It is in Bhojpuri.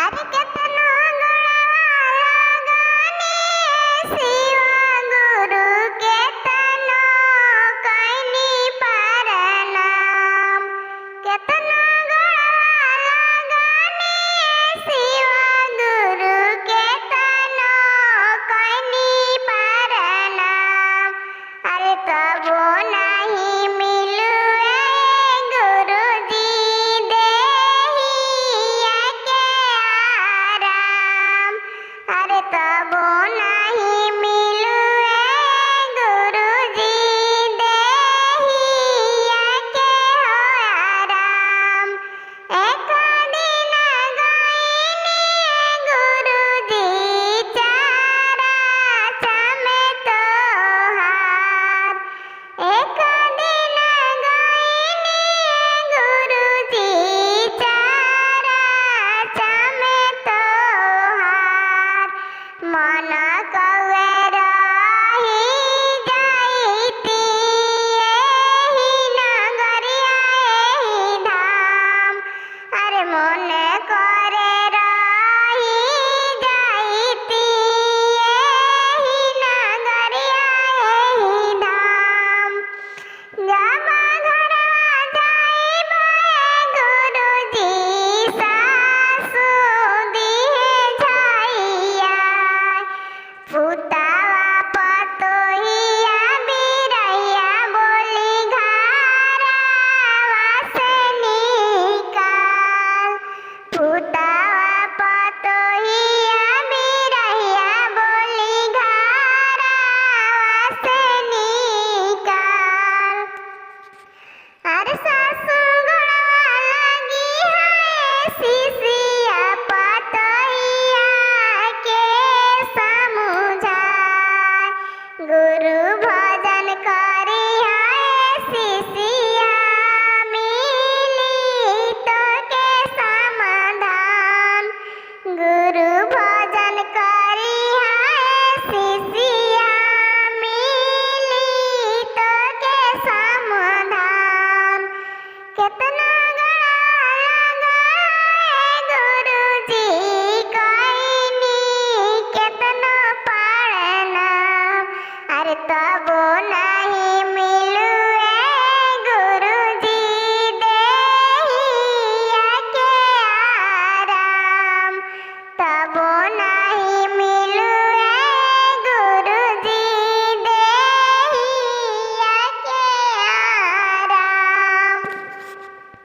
अरे केतनो गुणवाला गाने शिवा गुरु केतनो कइनी परनाम। केतनो गुणवाला गाने शिवा गुरु केतनो कइनी परनाम। अरे तबो नहीं मिलुए गुरुजी देहिया के आराम। अरे तबो नहीं मिलुए गुरुजी देहिया के आराम। एक दिन गइनी गुरुजी चारा चमे तोहार। एक दिन गइनी गुरुजी चारा चमे तोहार। मन कवे रही जाइती एही नगरिया एही धाम। अरे मन